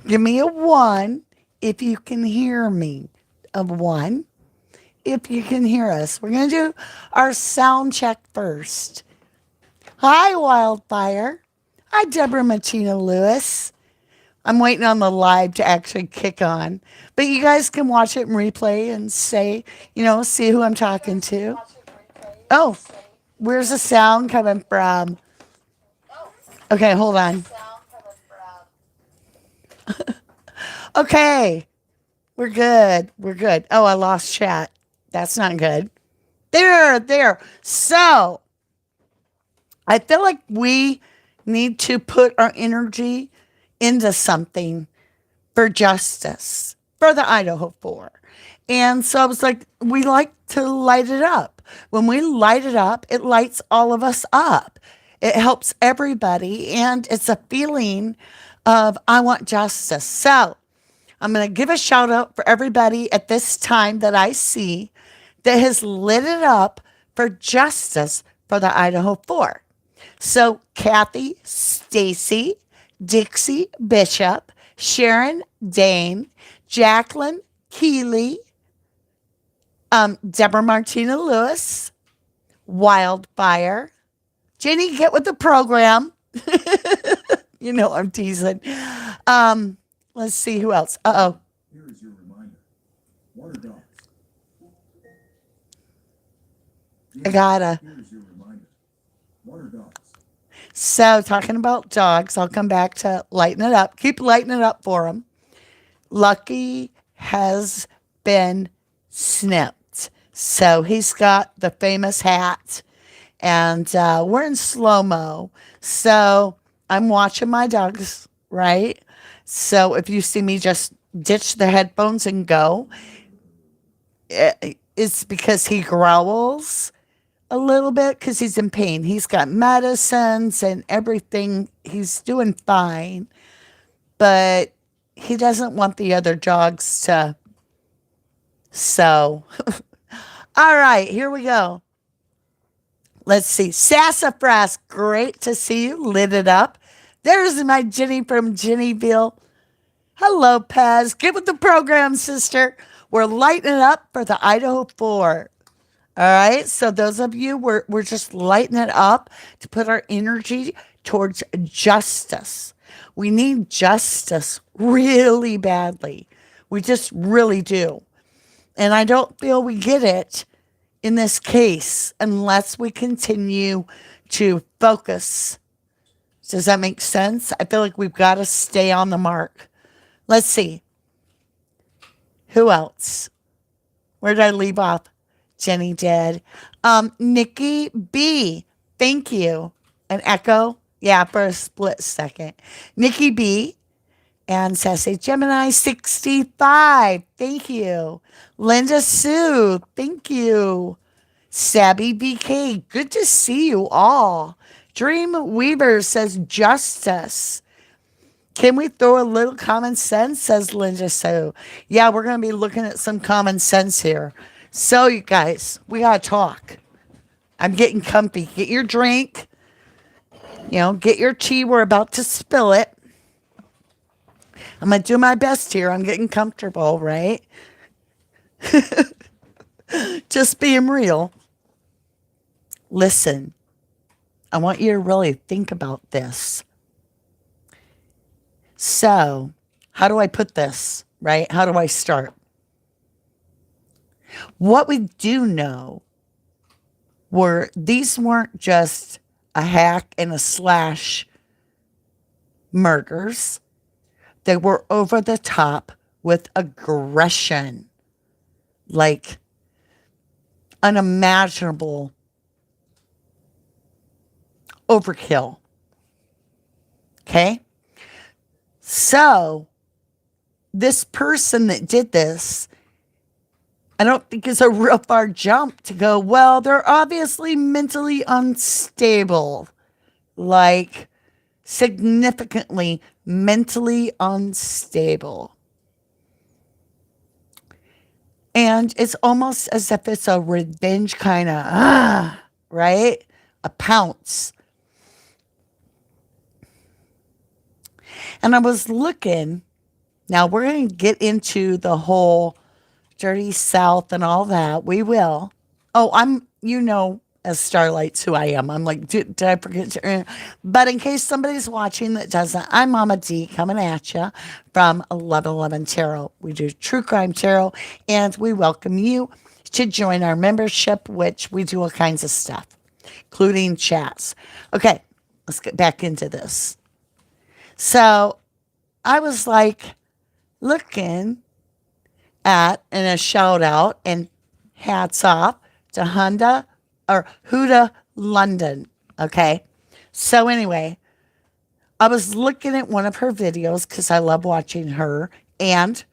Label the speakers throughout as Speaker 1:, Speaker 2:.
Speaker 1: Give me a 1 if you can hear me. A 1 if you can hear us. We're going to do our sound check first. Hi, Wildfire. Hi, Deborah Martina Lewis. I'm waiting on the live to actually kick on. But you guys can watch it and replay and say, see who I'm talking to. Oh, where's the sound coming from? Okay, hold on. Okay, we're good. We're good. Oh, I lost chat. That's not good. There. So, I feel like we need to put our energy into something for justice for the Idaho 4. And so I was like, we like to light it up. When we light it up, it lights all of us up. It helps everybody. And it's a feeling of, I want justice. So I'm going to give a shout out for everybody at this time that I see that has lit it up for justice for the Idaho 4. So Kathy, Stacy, Dixie Bishop, Sharon Dane, Jacqueline Keeley, Deborah Martina Lewis, Wildfire, Jenny, get with the program. I'm teasing. Let's see who else.
Speaker 2: Here is your reminder. Water dogs.
Speaker 1: I gotta.
Speaker 2: Here is your reminder. Water dogs.
Speaker 1: So, talking about dogs, I'll come back to lighten it up. Keep lighting it up for them. Lucky has been snipped. So, he's got the famous hat, and we're in slow mo. So, I'm watching my dogs, right? So, if you see me just ditch the headphones and go, it's because he growls a little bit because he's in pain. He's got medicines and everything. He's doing fine, but he doesn't want the other dogs to. So, all right, here we go. Let's see. Sassafras, great to see you. Lit it up. There's my Jenny from Jennyville. Hello, Pez. Get with the program, sister. We're lighting it up for the Idaho 4. All right. So those of you, we're just lighting it up to put our energy towards justice. We need justice really badly. We just really do. And I don't feel we get it in this case unless we continue to focus. Does that make sense? I feel like we've got to stay on the mark. Let's see. Who else? Where did I leave off? Jenny did. Nikki B. Thank you. An echo? Yeah, for a split second. Nikki B. And Sassy Gemini 65. Thank you. Linda Sue. Thank you. Sabby BK. Good to see you all. Dream Weaver says justice. Can we throw a little common sense? Says Linda Sue. Yeah, we're going to be looking at some common sense here. So, you guys, we got to talk. I'm getting comfy. Get your drink. Get your tea. We're about to spill it. I'm going to do my best here. I'm getting comfortable, right? Just being real. Listen, I want you to really think about this. So, how do I put this, right? How do I start? What we do know these weren't just a hack and a slash murders. They were over the top with aggression, like unimaginable overkill. Okay? So, this person that did this, I don't think it's a real far jump to go, well, they're obviously mentally unstable. Like, significantly mentally unstable. And it's almost as if it's a revenge kind of, right? A pounce. And I was looking Now we're going to get into the whole Dirty South and all that. We will. Oh, as Starlights who I am. I'm like, did I forget to? But in case somebody's watching that doesn't, I'm Mama D coming at you from 1111 Tarot. We do true crime tarot, and we welcome you to join our membership, which we do all kinds of stuff, including chats. Okay, let's get back into this. So I was like looking at, and a shout out and hats off to Huda London. Okay. So anyway, I was looking at one of her videos because I love watching her, and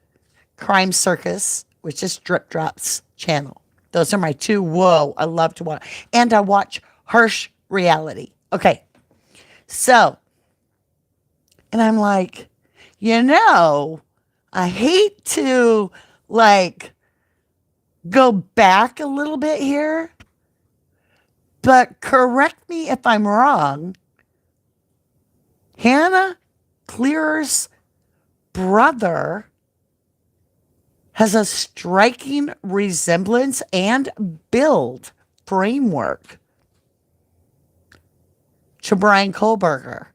Speaker 1: Crime Circus, which is Drip Drop's channel. Those are my two. Whoa, I love to watch. And I watch Harsh Reality. Okay. So, and I'm like, I hate to like go back a little bit here, but correct me if I'm wrong. Hannah Clear's brother has a striking resemblance and build framework to Brian Kohlberger.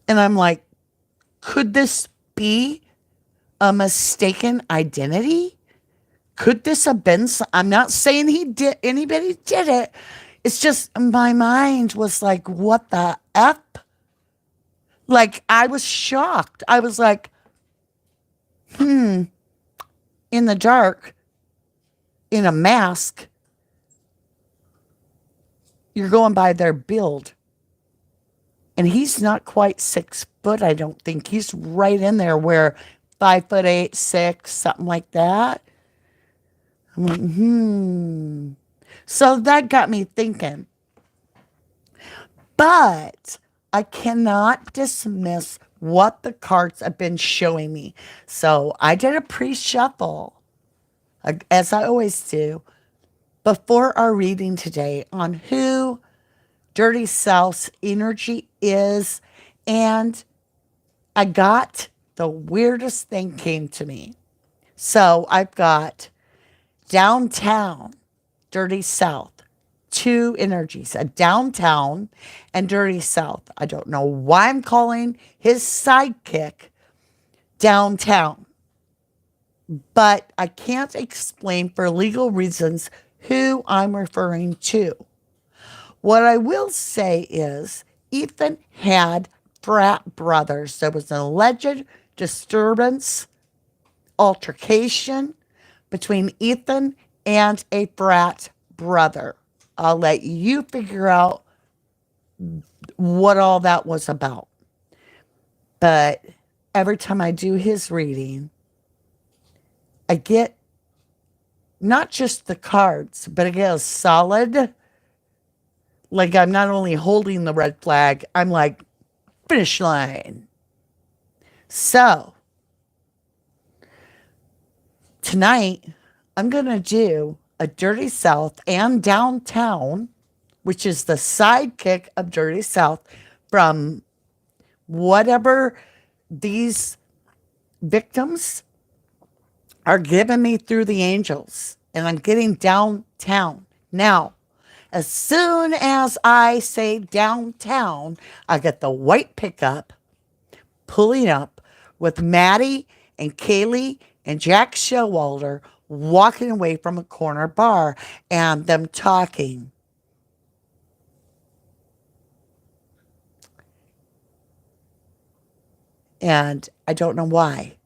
Speaker 1: And I'm like, could this be a mistaken identity? Could this have been? I'm not saying anybody did it. It's just my mind was like, what the F? Like, I was shocked. I was like, in the dark, in a mask, you're going by their build. And he's not quite 6 foot, I don't think. He's right in there where 5'8", 6, something like that. I'm like, So that got me thinking. But I cannot dismiss what the cards have been showing me. So I did a pre-shuffle, as I always do, before our reading today on who Dirty South's energy is. And I got the weirdest thing came to me. So I've got downtown, Dirty South, two energies, a downtown and Dirty South. I don't know why I'm calling his sidekick downtown, but I can't explain for legal reasons who I'm referring to. What I will say is Ethan had frat brothers. There was an alleged disturbance, altercation between Ethan and a frat brother. I'll let you figure out what all that was about. But every time I do his reading, I get not just the cards, but I get a solid, like I'm not only holding the red flag, I'm like, finish line. So, tonight, I'm going to do a Dirty South and downtown, which is the sidekick of Dirty South from whatever these victims are giving me through the angels. And I'm getting downtown. Now, as soon as I say downtown, I get the white pickup pulling up with Maddie and Kaylee and Jack Showalter walking away from a corner bar and them talking. And I don't know why,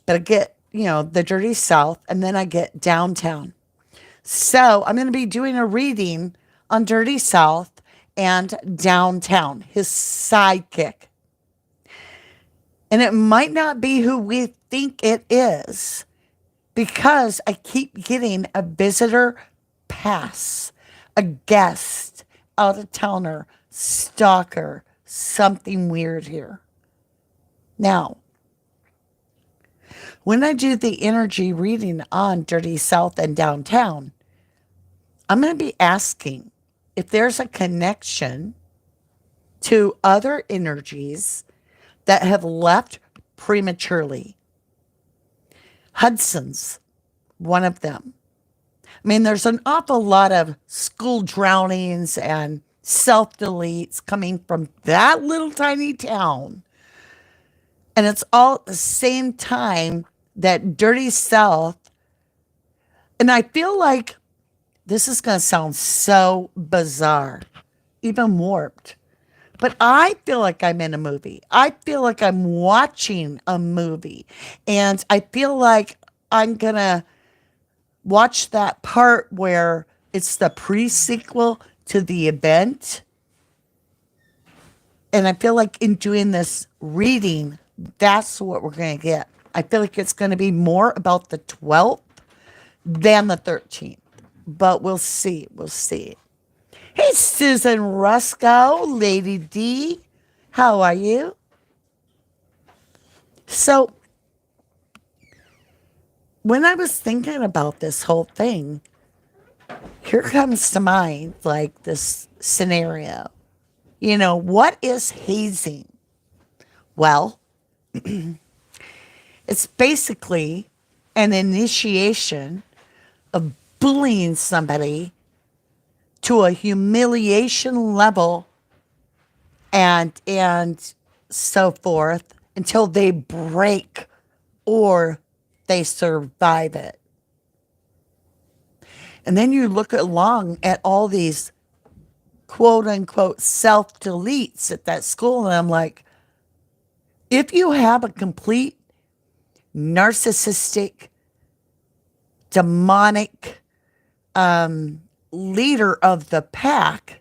Speaker 1: but I get, the Dirty South, and then I get downtown. So I'm going to be doing a reading on Dirty South and downtown, his sidekick. And it might not be who we think it is, because I keep getting a visitor pass, a guest, out of towner, stalker, something weird here. Now, when I do the energy reading on Dirty South and downtown, I'm going to be asking if there's a connection to other energies that have left prematurely. Hudson's one of them. I mean, there's an awful lot of school drownings and self deletes coming from that little tiny town. And it's all at the same time that dirty South. And I feel like this is going to sound so bizarre, even warped. But I feel like I'm in a movie. I feel like I'm watching a movie. And I feel like I'm going to watch that part where it's the pre-sequel to the event. And I feel like in doing this reading, that's what we're going to get. I feel like it's going to be more about the 12th than the 13th. But we'll see. We'll see. Hey, Susan Rusco, Lady D. How are you? So, when I was thinking about this whole thing, here comes to mind like this scenario. You know, what is hazing? Well, it's basically an initiation of bullying somebody to a humiliation level and so forth until they break or they survive it. And then you look along at all these quote unquote self deletes at that school, and I'm like, if you have a complete narcissistic, demonic leader of the pack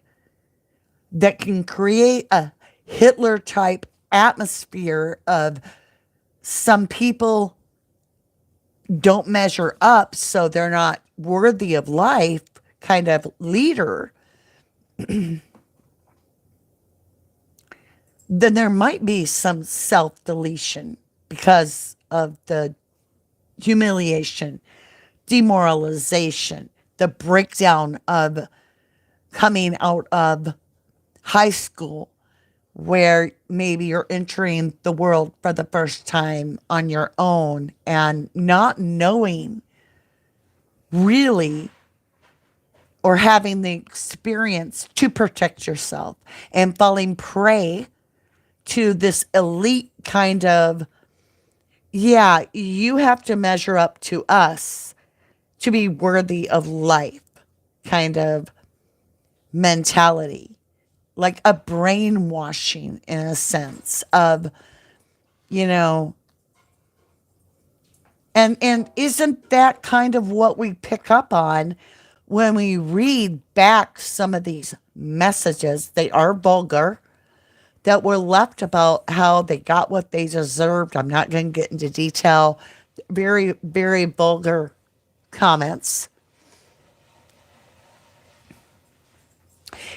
Speaker 1: that can create a Hitler type atmosphere of some people don't measure up, so they're not worthy of life kind of leader, then there might be some self deletion because of the humiliation, demoralization, the breakdown of coming out of high school where maybe you're entering the world for the first time on your own and not knowing really or having the experience to protect yourself and falling prey to this elite kind of, yeah, you have to measure up to us to be worthy of life kind of mentality. Like a brainwashing in a sense of, you know, and isn't that kind of what we pick up on when we read back some of these messages? They are vulgar, that were left about how they got what they deserved. I'm not going to get into detail. Very, very vulgar comments.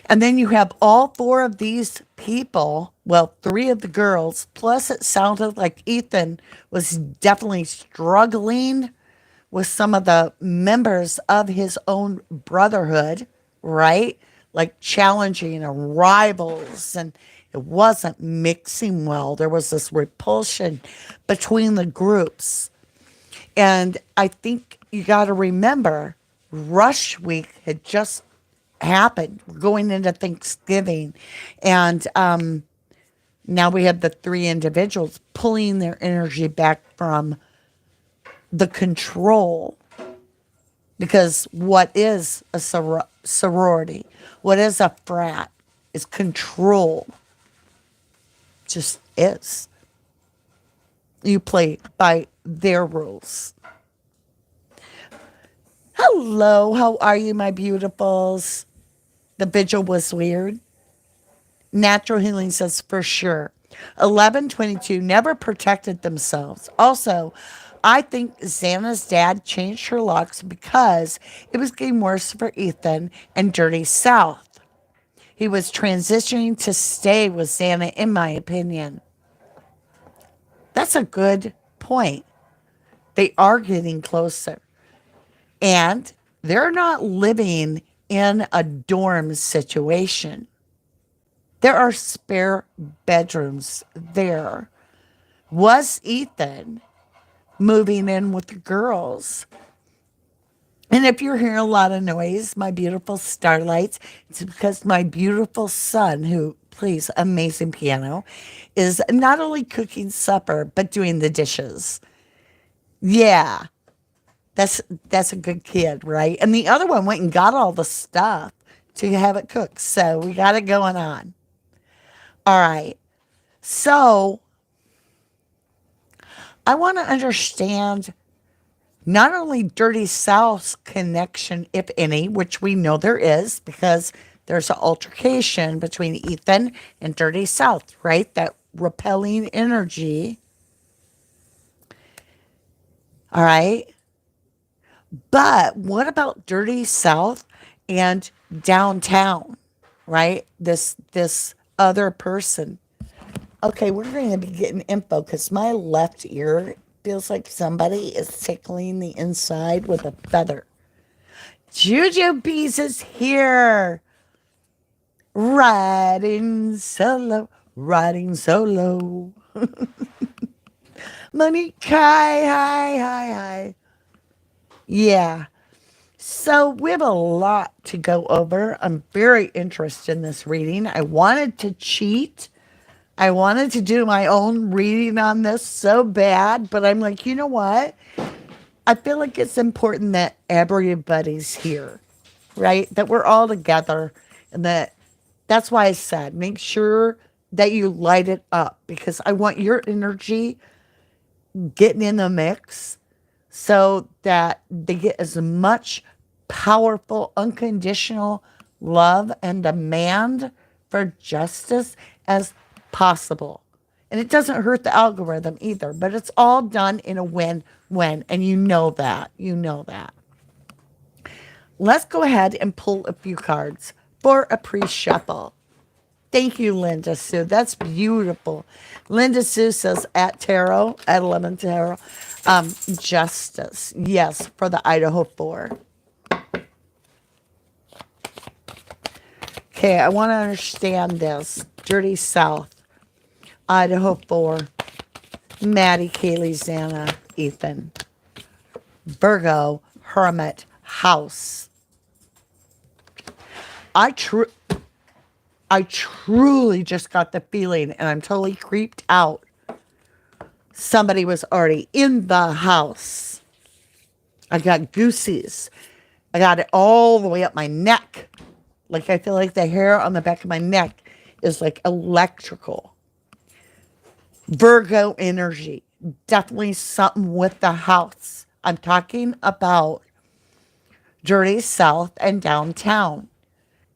Speaker 1: And then you have all four of these people, well, three of the girls, plus it sounded like Ethan was definitely struggling with some of the members of his own brotherhood, right? Like challenging and rivals, and it wasn't mixing well. There was this repulsion between the groups. And I think you got to remember, Rush Week had just happened. We're going into Thanksgiving. And now we have the three individuals pulling their energy back from the control. Because what is a sorority? What is a frat? Is control. Just is. You play by their rules. Hello, how are you, my beautifuls? The vigil was weird. Natural healing says for sure. 1122 never protected themselves. Also, I think Xana's dad changed her locks because it was getting worse for Ethan and Dirty South. He was transitioning to stay with Xana, in my opinion. That's a good point. They are getting closer. And they're not living in a dorm situation. There are spare bedrooms there Was Ethan moving in with the girls? And if you're hearing a lot of noise, my beautiful starlights, it's because my beautiful son, who plays amazing piano, is not only cooking supper, but doing the dishes. Yeah, that's a good kid, right? And the other one went and got all the stuff to have it cooked. So we got it going on. All right. So I want to understand not only Dirty South's connection, if any, which we know there is because there's an altercation between Ethan and Dirty South, right? That repelling energy. All right. But what about Dirty South and downtown, right? This other person. Okay, we're going to be getting info because my left ear feels like somebody is tickling the inside with a feather. Juju Bees is here. Riding solo, riding solo. Money, hi, hi, hi, hi. Yeah. So we have a lot to go over. I'm very interested in this reading. I wanted to cheat. I wanted to do my own reading on this so bad, but I'm like, you know what? I feel like it's important that everybody's here, right? That we're all together, and that's why I said make sure that you light it up because I want your energy getting in the mix so that they get as much powerful, unconditional love and demand for justice as possible. And it doesn't hurt the algorithm either, but it's all done in a win-win. And you know that. You know that. Let's go ahead and pull a few cards for a pre-shuffle. Thank you, Linda Sue. That's beautiful. Linda Sue says at tarot, at 11 tarot, justice. Yes, for the Idaho 4. Okay, I want to understand this. Dirty South, Idaho 4, Maddie, Kaylee, Xana, Ethan. Virgo, Hermit, House. I truly just got the feeling, and I'm totally creeped out. Somebody was already in the house. I got goosies. I got it all the way up my neck. Like I feel like the hair on the back of my neck is like electrical. Virgo energy. Definitely something with the house. I'm talking about Dirty South and downtown.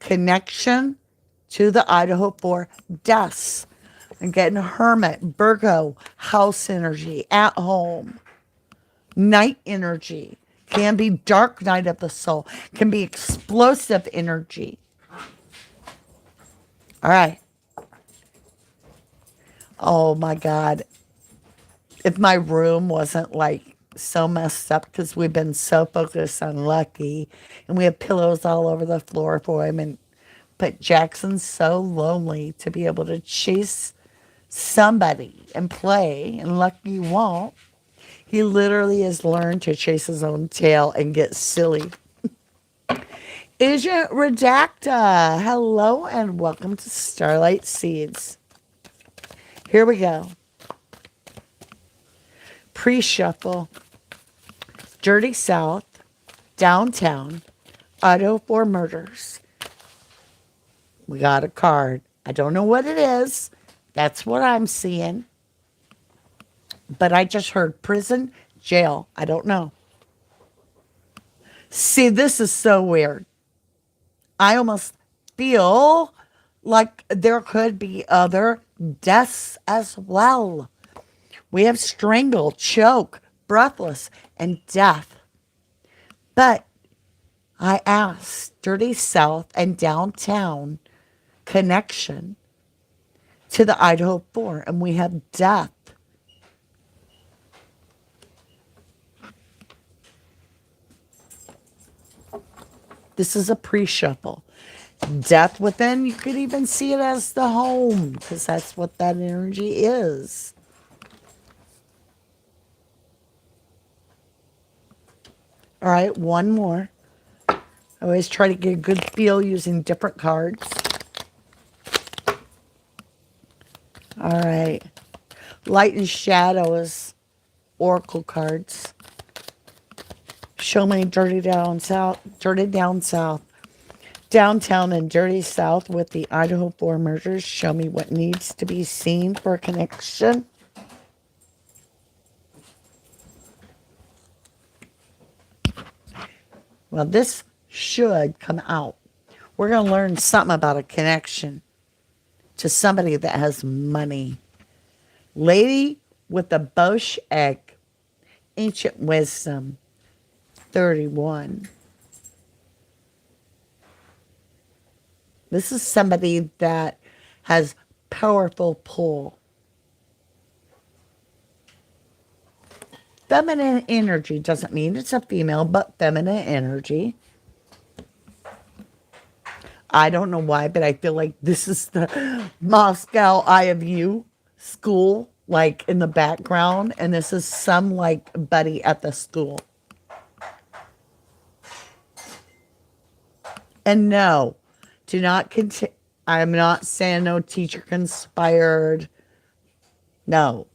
Speaker 1: Connection to the Idaho 4 deaths. I'm getting Hermit, Virgo, house energy, at home. Night energy. Can be dark night of the soul. Can be explosive energy. All right. Oh my God. If my room wasn't like so messed up because we've been so focused on Lucky and we have pillows all over the floor for him, but Jackson's so lonely to be able to chase somebody and play, and Lucky won't. He literally has learned to chase his own tail and get silly. Agent Redacta, hello and welcome to Starlight Seeds. Here we go. Pre-shuffle. Dirty South, downtown, Idaho 4 murders. We got a card. I don't know what it is. That's what I'm seeing. But I just heard prison, jail. I don't know. See, this is so weird. I almost feel like there could be other deaths as well. We have strangle, choke, breathless, and death. But I asked Dirty South and downtown connection to the Idaho 4, and we have death. This is a pre-shuffle. Death within, you could even see it as the home, because that's what that energy is. All right, one more. I always try to get a good feel using different cards. All right. Light and shadows, oracle cards. Show me dirty down south, dirty down south. Downtown and dirty south with the Idaho 4 murders. Show me what needs to be seen for a connection. Well, this should come out. We're going to learn something about a connection to somebody that has money. Lady with the Bosch egg. Ancient wisdom. 31. This is somebody that has powerful pull. Feminine energy doesn't mean it's a female, but feminine energy. I don't know why, but I feel like this is the Moscow Eye of You school, like in the background, and this is some like buddy at the school. And no, do not continue. I'm not saying no teacher conspired. No.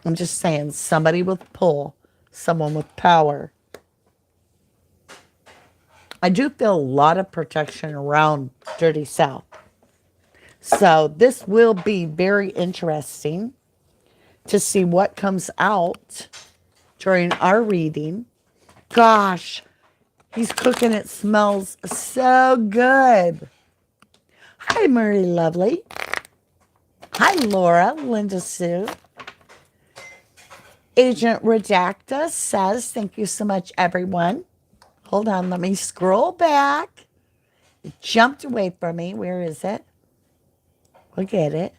Speaker 1: I'm just saying somebody with pull, someone with power. I do feel a lot of protection around Dirty South. So this will be very interesting to see what comes out during our reading. Gosh, he's cooking. It smells so good. Hi, Murray Lovely. Hi, Laura, Linda Sue. Agent Redacta says, thank you so much, everyone. Hold on, let me scroll back. It jumped away from me. Where is it? We'll get it.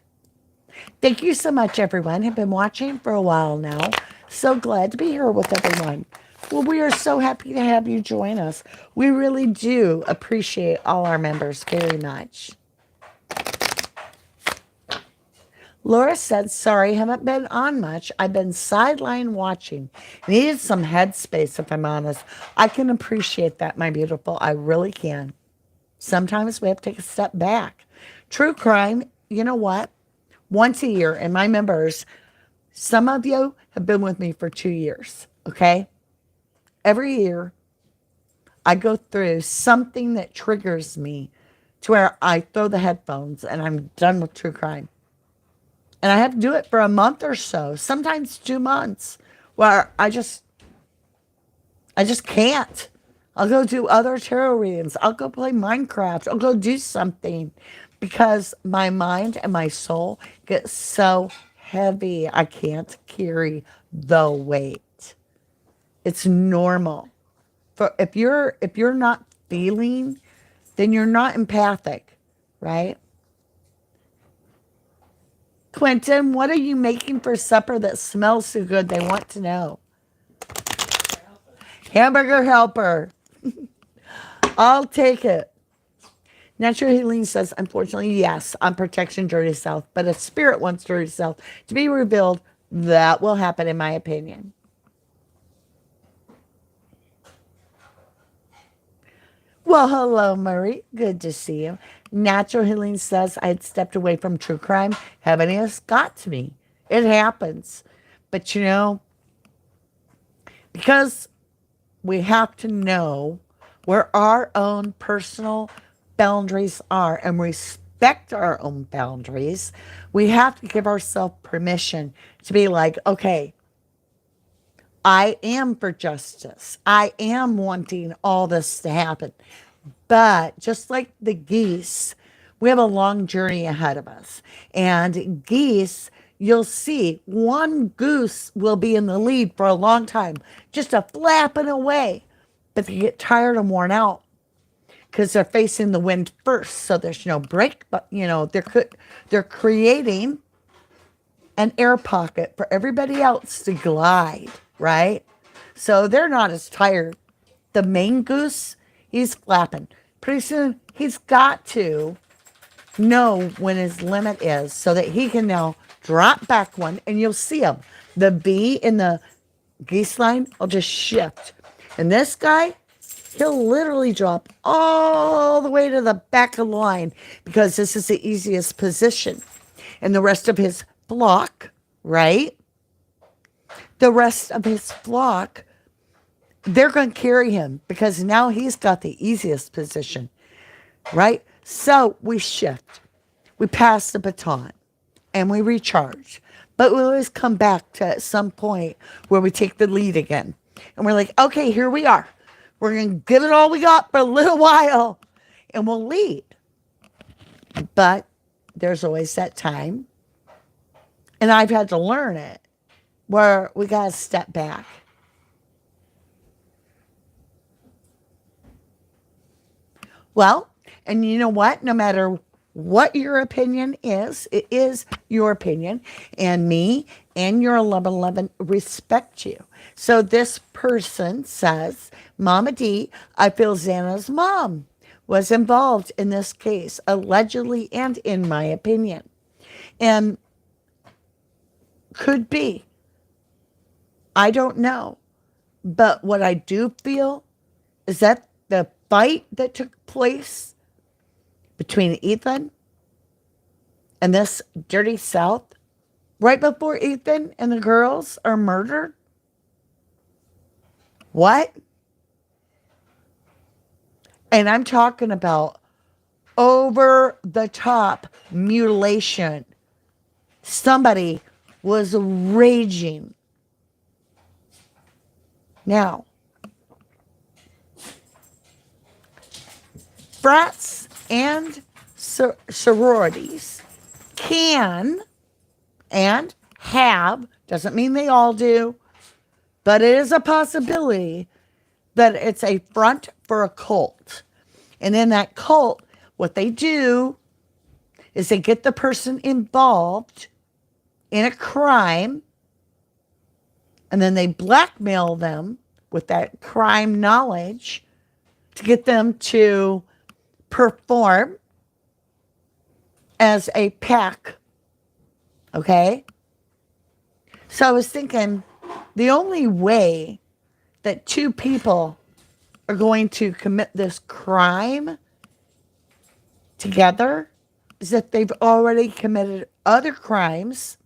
Speaker 1: Thank you so much, everyone. I've been watching for a while now. So glad to be here with everyone. Well, we are so happy to have you join us. We really do appreciate all our members very much. Laura said, sorry, haven't been on much. I've been sideline watching. Needed some headspace, if I'm honest. I can appreciate that, my beautiful. I really can. Sometimes we have to take a step back. True crime, you know what? Once a year, and my members, some of you have been with me for 2 years, okay? Every year, I go through something that triggers me to where I throw the headphones and I'm done with true crime. And I have to do it for a month or so, sometimes 2 months, where I just can't. I'll go do other tarot readings. I'll go play Minecraft. I'll go do something because my mind and my soul get so heavy. I can't carry the weight. It's normal. For if you're not feeling, then you're not empathic, right? Quentin, what are you making for supper that smells so good? They want to know. Hamburger helper. I'll take it. Natural Healing says, unfortunately, yes, on Protection Dirty South, but if Spirit wants Dirty South to be revealed, that will happen, in my opinion. Well, hello, Murray. Good to see you. Natural Healing says, I had stepped away from true crime. Heaviness got to me. It happens. But you know, because we have to know where our own personal boundaries are and respect our own boundaries, we have to give ourselves permission to be like, okay, I am for justice. I am wanting all this to happen. But just like the geese, we have a long journey ahead of us. And geese, you'll see one goose will be in the lead for a long time, just a flapping away. But they get tired and worn out because they're facing the wind first. So there's no break, but you know, they're creating an air pocket for everybody else to glide, right? So they're not as tired. The main goose, he's flapping. Pretty soon, he's got to know when his limit is so that he can now drop back one, and you'll see him. The bee in the geese line will just shift. And this guy, he'll literally drop all the way to the back of the line because this is the easiest position. And the rest of his flock, right? The rest of his flock, they're going to carry him because now he's got the easiest position, right? So we shift, we pass the baton, and we recharge. But we always come back to at some point where we take the lead again. And we're like, okay, here we are. We're going to give it all we got for a little while and we'll lead. But there's always that time. And I've had to learn it where we got to step back. Well, and you know what? No matter what your opinion is, it is your opinion. And me and your 1111 respect you. So this person says, Mama D, I feel Xana's mom was involved in this case, allegedly and in my opinion. And could be. I don't know. But what I do feel is that the fight that took place between Ethan and this dirty South, right before Ethan and the girls are murdered. What? And I'm talking about over the top mutilation. Somebody was raging. Now, frats and sororities can and have, doesn't mean they all do, but it is a possibility that it's a front for a cult. And in that cult, what they do is they get the person involved in a crime and then they blackmail them with that crime knowledge to get them to perform as a pack. Okay? So I was thinking the only way that two people are going to commit this crime together is if they've already committed other crimes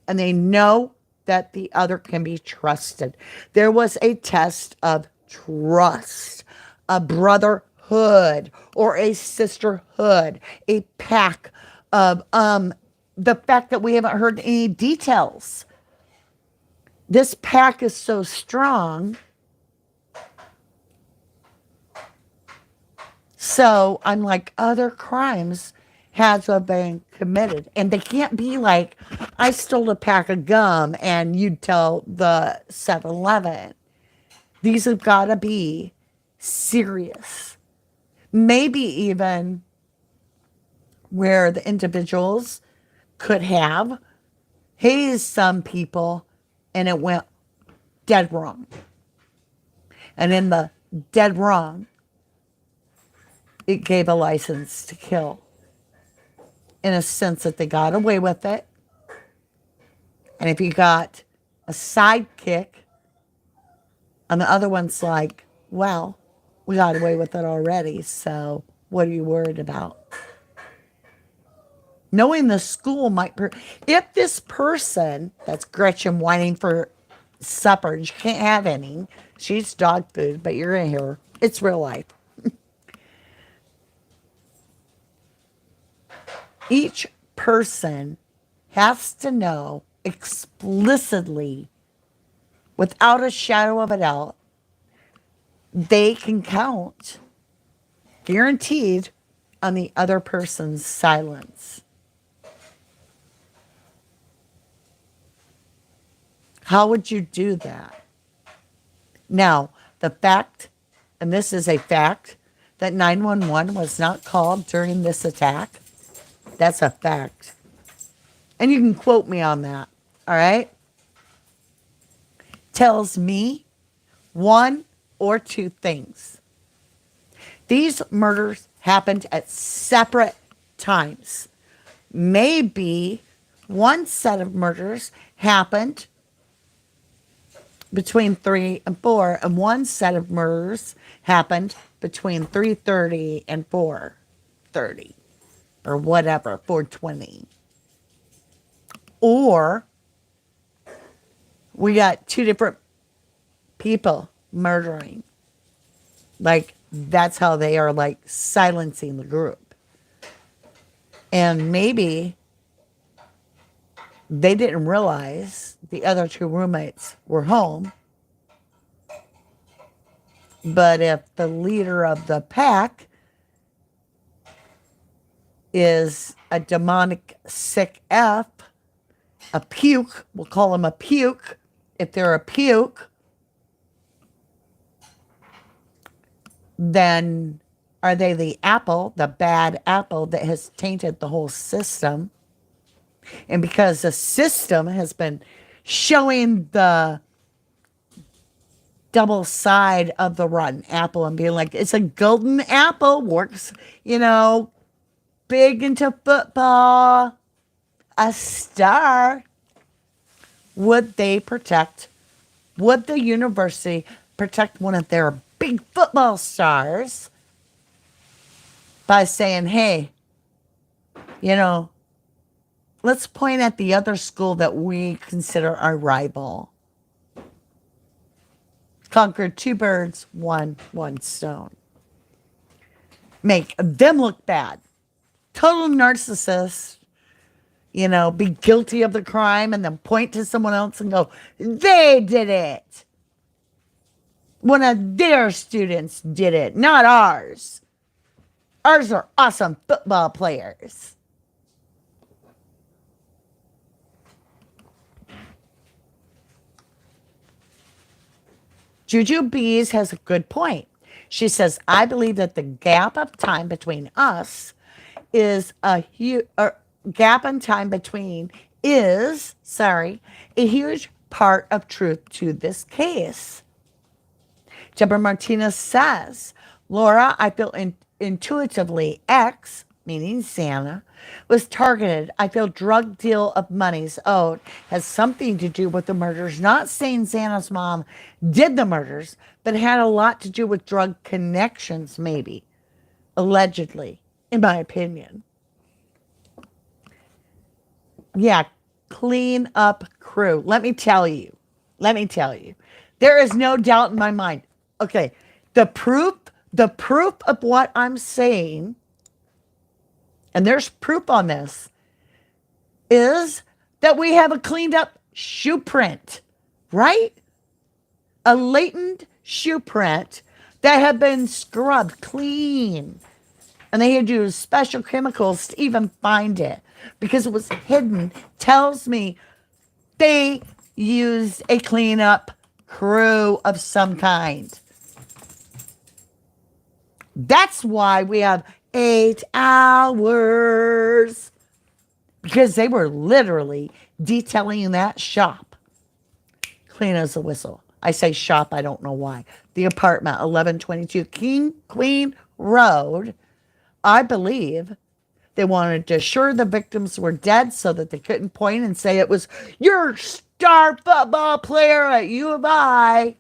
Speaker 1: and they know that the other can be trusted. There was a test of trust, a brotherhood or a sisterhood, a pack of the fact that we haven't heard any details. This pack is so strong. So I'm like, other crimes had to have been committed. And they can't be like, I stole a pack of gum and you'd tell the 7-Eleven. These have got to be serious. Maybe even where the individuals could have hazed some people and it went dead wrong. And in the dead wrong, it gave a license to kill. In a sense that they got away with it. And if you got a sidekick, and the other one's like, well, we got away with it already, so what are you worried about? Knowing the school might... if this person, that's Gretchen whining for supper, and she can't have any, she eats dog food, but you're going to hear her. It's real life. Each person has to know explicitly, without a shadow of a doubt, they can count, guaranteed, on the other person's silence. How would you do that? Now, the fact, and this is a fact, that 911 was not called during this attack, that's a fact. And you can quote me on that, all right? Tells me one or two things. These murders happened at separate times. Maybe one set of murders happened between 3 and 4, and one set of murders happened between 3:30 and 4:30 or whatever, 4:20. Or we got two different people murdering. Like, that's how they are, like, silencing the group. And maybe they didn't realize the other two roommates were home. But if the leader of the pack is a demonic sick F, a puke, we'll call him a puke. If they're a puke, then are they the apple, the bad apple that has tainted the whole system? And because the system has been showing the double side of the rotten apple and being like, it's a golden apple, works, big into football, a star. Would they protect, would the university protect one of their big football stars by saying, hey, let's point at the other school that we consider our rival? Conquer two birds, one stone. Make them look bad. Total narcissist, be guilty of the crime and then point to someone else and go, they did it. One of their students did it, not ours. Ours are awesome football players. Juju Bees has a good point. She says, I believe that the gap of time between us is a huge part of truth to this case. Deborah Martinez says, Laura, I feel intuitively X, meaning Santa, was targeted. I feel drug deal of monies owed has something to do with the murders. Not saying Santa's mom did the murders, but had a lot to do with drug connections, maybe. Allegedly, in my opinion. Yeah, clean up crew. Let me tell you. There is no doubt in my mind. Okay, the proof of what I'm saying, and there's proof on this, is that we have a cleaned up shoe print, right? A latent shoe print that had been scrubbed clean. And they had to use special chemicals to even find it because it was hidden. Tells me they used a cleanup crew of some kind. That's why we have 8 hours. Because they were literally detailing that shop. Clean as a whistle. I say shop, I don't know why. The apartment, 1122 King Queen Road. I believe they wanted to assure the victims were dead so that they couldn't point and say it was your star football player at U of I.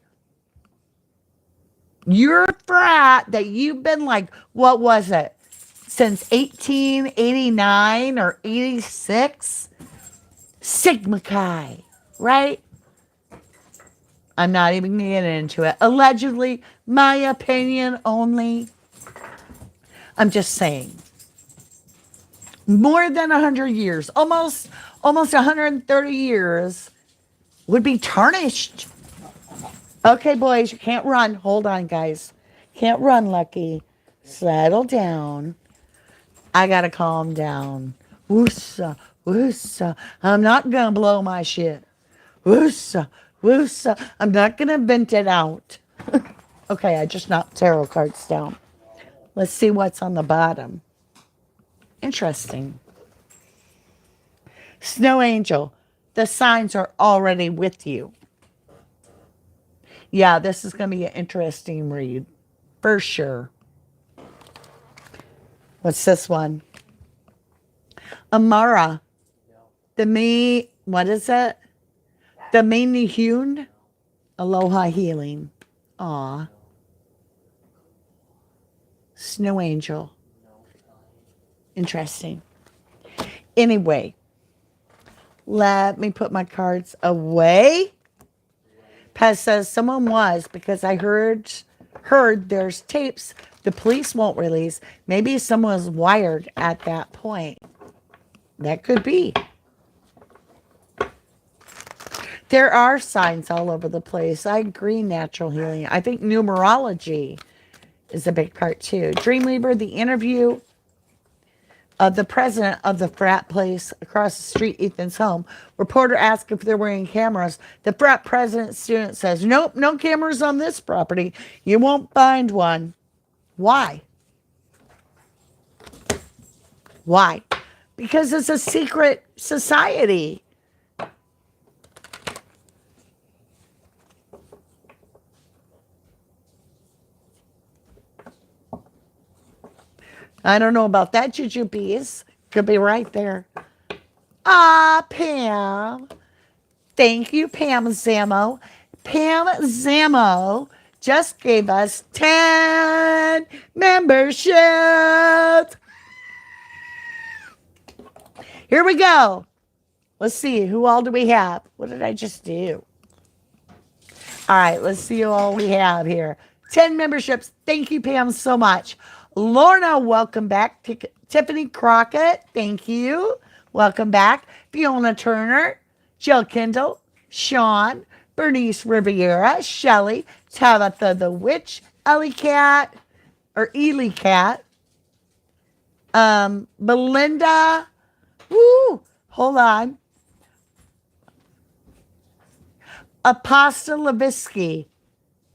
Speaker 1: Your frat that you've been like, what was it? Since 1889 or 86? Sigma Chi, right? I'm not even going to get into it. Allegedly, my opinion only. I'm just saying. More than 100 years, almost 130 years would be tarnished. Okay, boys, you can't run. Hold on, guys. Can't run, Lucky. Settle down. I got to calm down. Woosa, woosa. I'm not going to blow my shit. Woosa, woosa. I'm not going to vent it out. Okay, I just knocked tarot cards down. Let's see what's on the bottom. Interesting. Snow Angel, the signs are already with you. Yeah, this is going to be an interesting read. For sure. What's this one? Amara. What is it? The Mainihune? Aloha Healing. Aw. Snow Angel. Interesting. Anyway, let me put my cards away. Pez says someone was because I heard there's tapes the police won't release. Maybe someone was wired at that point. That could be. There are signs all over the place. I agree, natural healing. I think numerology is a big part too. Dreamweaver, the interview of the president of the frat place across the street, Ethan's home. Reporter asked if there were any cameras. The frat president student says, nope, no cameras on this property. You won't find one. Why? Why? Because it's a secret society. I don't know about that, Jujubes. Could be right there. Ah, Pam. Thank you, Pam Zammo. Pam Zammo just gave us 10 memberships. Here we go. Let's see. Who all do we have? What did I just do? All right, let's see who all we have here. 10 memberships. Thank you, Pam, so much. Lorna, welcome back. Tiffany Crockett, thank you. Welcome back. Fiona Turner, Jill Kendall, Sean, Bernice Riviera, Shelley, Tabitha the Witch, Ellie Cat, or Ely Cat, Belinda, woo, hold on, Apostle Levisky.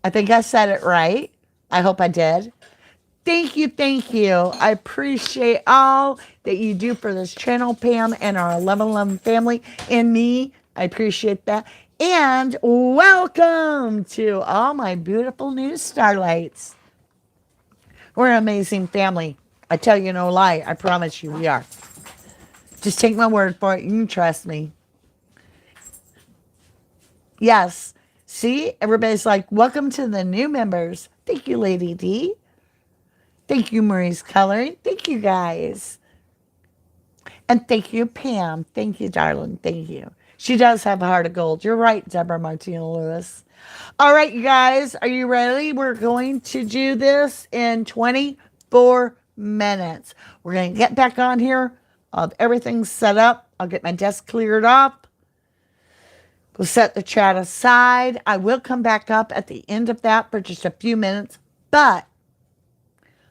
Speaker 1: I think I said it right. I hope I did. Thank you, thank you. I appreciate all that you do for this channel, Pam, and our 1111 family and me. I appreciate that. And welcome to all my beautiful new starlights. We're an amazing family. I tell you no lie. I promise you we are. Just take my word for it. You can trust me. Yes. See, everybody's like, welcome to the new members. Thank you, Lady D. Thank you, Marie's Coloring. Thank you, guys. And thank you, Pam. Thank you, darling. Thank you. She does have a heart of gold. You're right, Deborah Martina Lewis. All right, you guys. Are you ready? We're going to do this in 24 minutes. We're going to get back on here. Everything's set up. I'll get my desk cleared up. We'll set the chat aside. I will come back up at the end of that for just a few minutes. But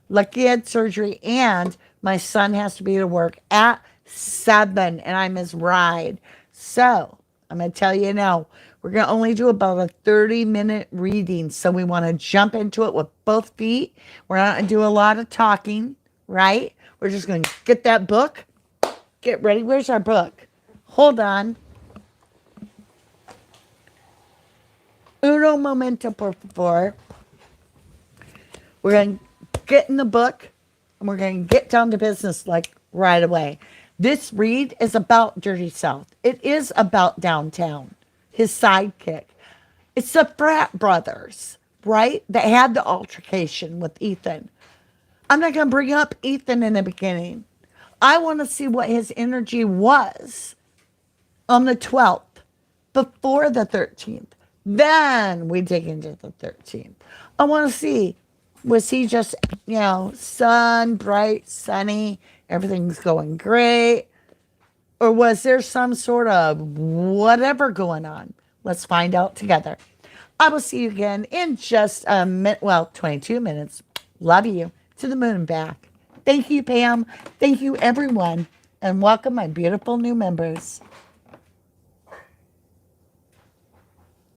Speaker 1: Lucky had surgery and my son has to be to work at 7 and I'm his ride. So I'm going to tell you now, we're going to only do about a 30-minute reading. So we want to jump into it with both feet. We're not going to do a lot of talking, right? We're just going to get that book. Get ready. Where's our book? Hold on. Uno momento, por favor. We're going to get in the book and we're going to get down to business like right away. This read is about Dirty South. It is about downtown, his sidekick. It's the Frat brothers, right, that had the altercation with Ethan. I'm not going to bring up Ethan in the beginning. I want to see what his energy was on the 12th, before the 13th. Then we dig into the 13th. I want to see, was he just, sun, bright, sunny, everything's going great? Or was there some sort of whatever going on? Let's find out together. I will see you again in just a minute, 22 minutes. Love you. To the moon and back. Thank you, Pam. Thank you, everyone. And welcome my beautiful new members.